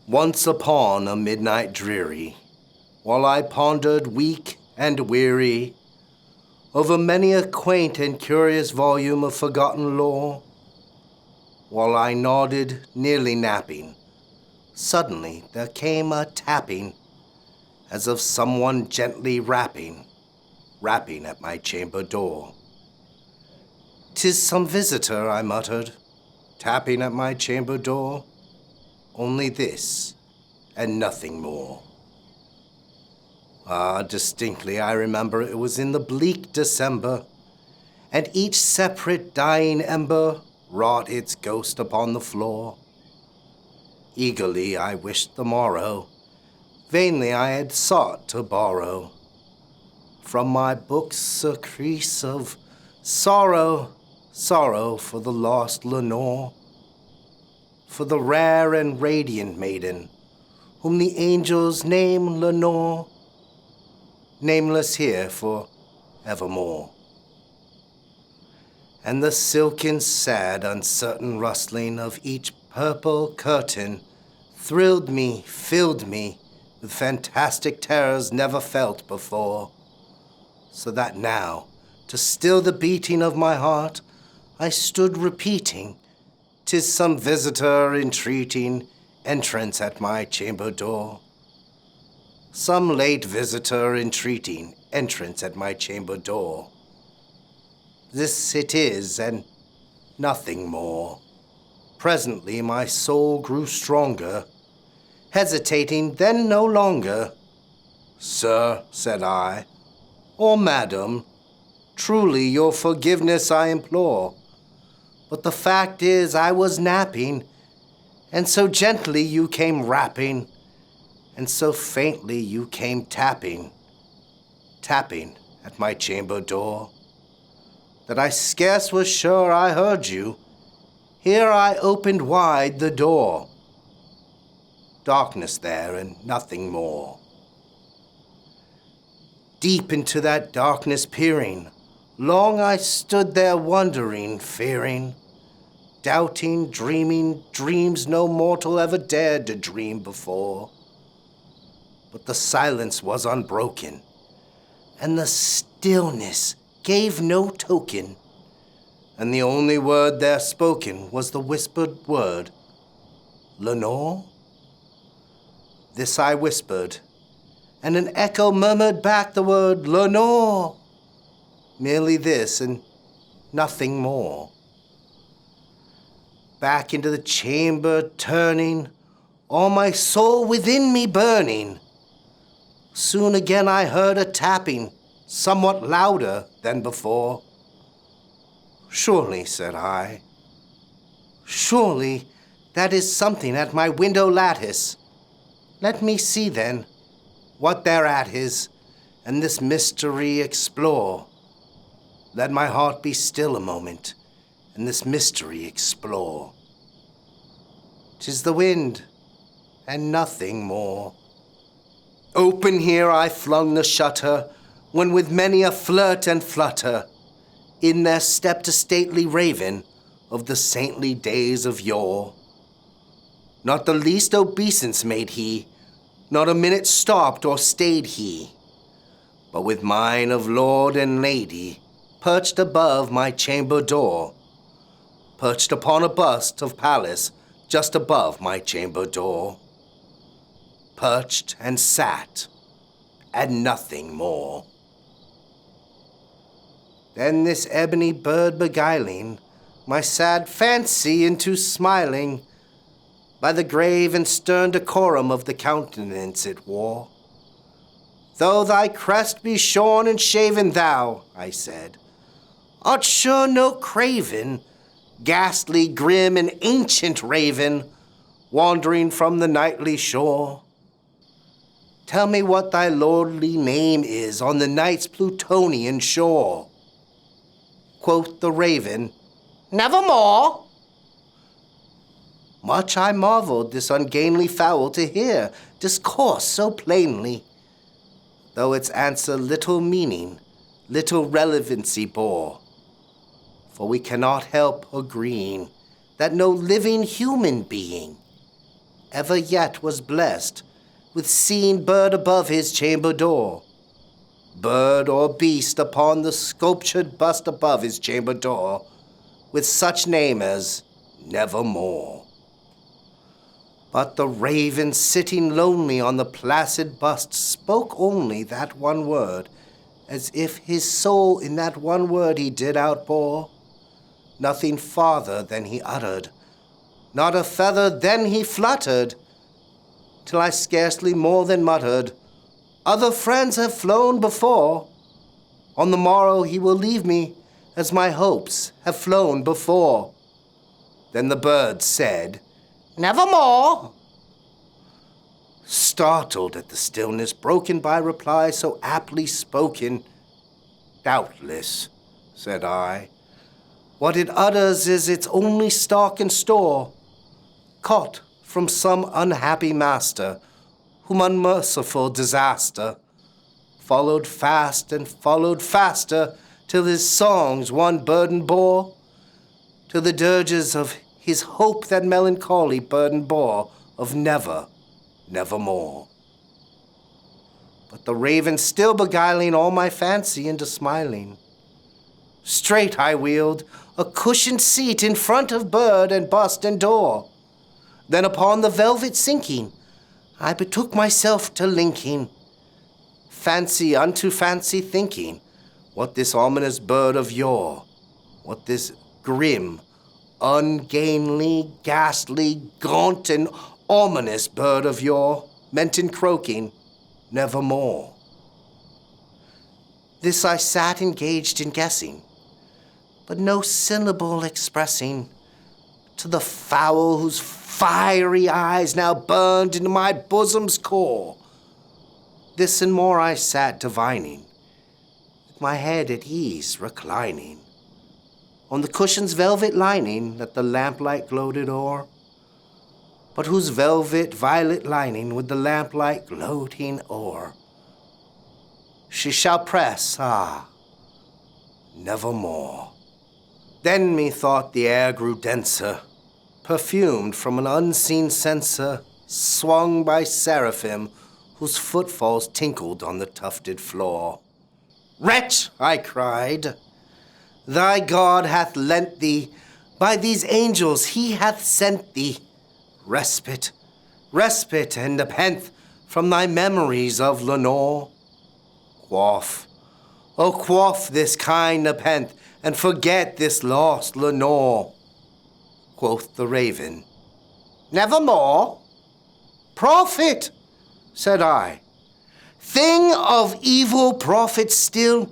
Once upon a midnight dreary, while I pondered weak and weary over many a quaint and curious volume of forgotten lore, while I nodded, nearly napping, suddenly there came a tapping, as of someone gently rapping at my chamber door. "'Tis some visitor," I muttered, "tapping at my chamber door. Only this, and nothing more." Distinctly I remember it was in the bleak December, and each separate dying ember wrought its ghost upon the floor. Eagerly I wished the morrow, vainly I had sought to borrow from my books a crease of sorrow, sorrow for the lost Lenore, for the rare and radiant maiden, whom the angels name Lenore, nameless here for evermore. And the silken, sad, uncertain rustling of each purple curtain thrilled me, filled me with fantastic terrors never felt before, so that now, to still the beating of my heart, I stood repeating, "'Tis some visitor entreating entrance at my chamber door." Some late visitor entreating entrance at my chamber door. This it is, and nothing more. Presently my soul grew stronger, hesitating then no longer. "Sir," said I, "or madam, truly your forgiveness I implore. But the fact is I was napping, and so gently you came rapping, and so faintly you came tapping at my chamber door, that I scarce was sure I heard you. Here I opened wide the door. Darkness there and nothing more. Deep into that darkness peering, long I stood there wondering, fearing, doubting, dreaming dreams no mortal ever dared to dream before. But the silence was unbroken, and the stillness gave no token, and the only word there spoken was the whispered word, "Lenore?" This I whispered, and an echo murmured back the word, "Lenore!" Merely this and nothing more. Back into the chamber turning, all my soul within me burning, soon again I heard a tapping, somewhat louder than before. "Surely," said I, "surely that is something at my window lattice. Let me see then what thereat is, and this mystery explore. Let my heart be still a moment, and this mystery explore. 'Tis the wind, and nothing more." Open here I flung the shutter, when with many a flirt and flutter, in there stepped a stately raven of the saintly days of yore. Not the least obeisance made he, not a minute stopped or stayed he, but with mine of lord and lady, perched above my chamber door, perched upon a bust of Pallas just above my chamber door, perched and sat, and nothing more. Then this ebony bird beguiling my sad fancy into smiling, by the grave and stern decorum of the countenance it wore. "Though thy crest be shorn and shaven, thou," I said, "art sure no craven, ghastly, grim, and ancient raven, wandering from the nightly shore. Tell me what thy lordly name is on the night's Plutonian shore." Quoth the raven, "Nevermore." Much I marveled this ungainly fowl to hear discourse so plainly, though its answer little meaning, little relevancy bore. For we cannot help agreeing that no living human being ever yet was blessed with seeing bird above his chamber door, bird or beast upon the sculptured bust above his chamber door, with such name as Nevermore. But the raven sitting lonely on the placid bust spoke only that one word, as if his soul in that one word he did outpour. Nothing farther than he uttered, not a feather then he fluttered, till I scarcely more than muttered, "Other friends have flown before. On the morrow he will leave me, as my hopes have flown before." Then the bird said, "Nevermore." Startled at the stillness broken by reply so aptly spoken, "Doubtless," said I, "what it utters is its only stock and store, caught from some unhappy master, whom unmerciful disaster followed fast and followed faster, till his songs one burden bore, till the dirges of his hope that melancholy burden bore of never, nevermore." But the raven still beguiling all my fancy into smiling, straight I wheeled a cushioned seat in front of bird and bust and door. Then upon the velvet sinking, I betook myself to linking, fancy unto fancy thinking, what this ominous bird of yore, what this grim, ungainly, ghastly, gaunt, and ominous bird of yore meant in croaking, "Nevermore." This I sat engaged in guessing, but no syllable expressing, to the fowl whose fiery eyes now burned into my bosom's core. This and more I sat divining, with my head at ease reclining, on the cushion's velvet lining that the lamplight gloated o'er, but whose velvet violet lining with the lamplight gloating o'er she shall press, nevermore. Then methought the air grew denser, perfumed from an unseen censer, swung by seraphim whose footfalls tinkled on the tufted floor. "Wretch," I cried, "thy God hath lent thee, by these angels he hath sent thee, respite, respite and nepenthe from thy memories of Lenore. Quaff, oh quaff this kind nepenthe, and forget this lost Lenore." Quoth the raven, "Nevermore? Prophet," said I, "thing of evil prophet still,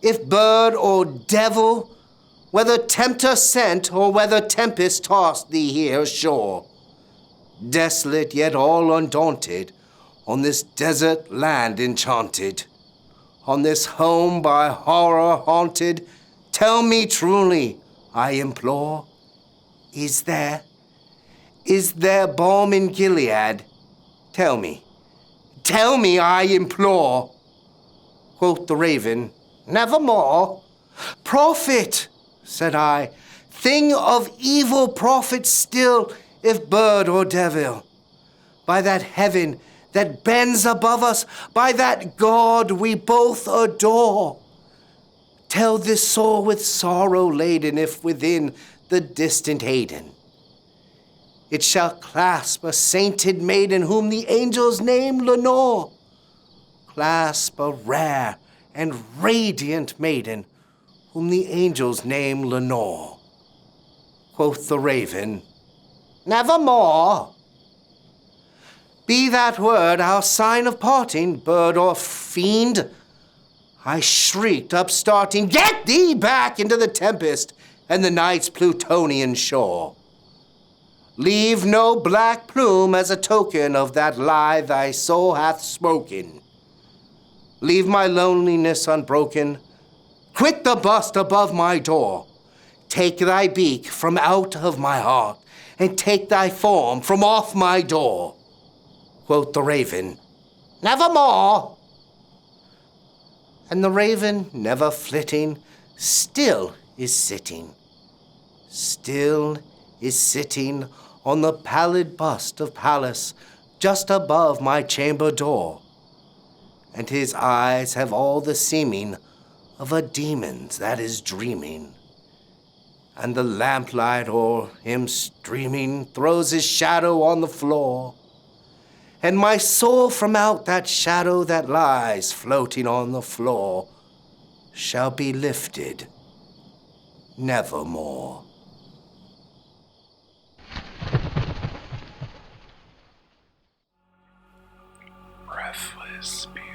if bird or devil, whether tempter sent or whether tempest tossed thee here ashore, desolate yet all undaunted, on this desert land enchanted, on this home by horror haunted, tell me truly, I implore, is there balm in Gilead? Tell me, I implore." Quoth the raven, "Nevermore? Prophet," said I, "thing of evil prophet still, if bird or devil, by that heaven that bends above us, by that God we both adore, tell this soul with sorrow laden, if within the distant Aidenn it shall clasp a sainted maiden whom the angels name Lenore, clasp a rare and radiant maiden whom the angels name Lenore." Quoth the raven, "Nevermore? Be that word our sign of parting, bird or fiend?" I shrieked, upstarting, "Get thee back into the tempest and the night's Plutonian shore. Leave no black plume as a token of that lie thy soul hath spoken. Leave my loneliness unbroken. Quit the bust above my door. Take thy beak from out of my heart, and take thy form from off my door." Quoth the raven, "Nevermore? And the raven, never flitting, still is sitting. Still is sitting on the pallid bust of Pallas, just above my chamber door. And his eyes have all the seeming of a demon's that is dreaming. And the lamplight o'er him streaming throws his shadow on the floor. And my soul from out that shadow that lies floating on the floor shall be lifted nevermore. Breathless beauty.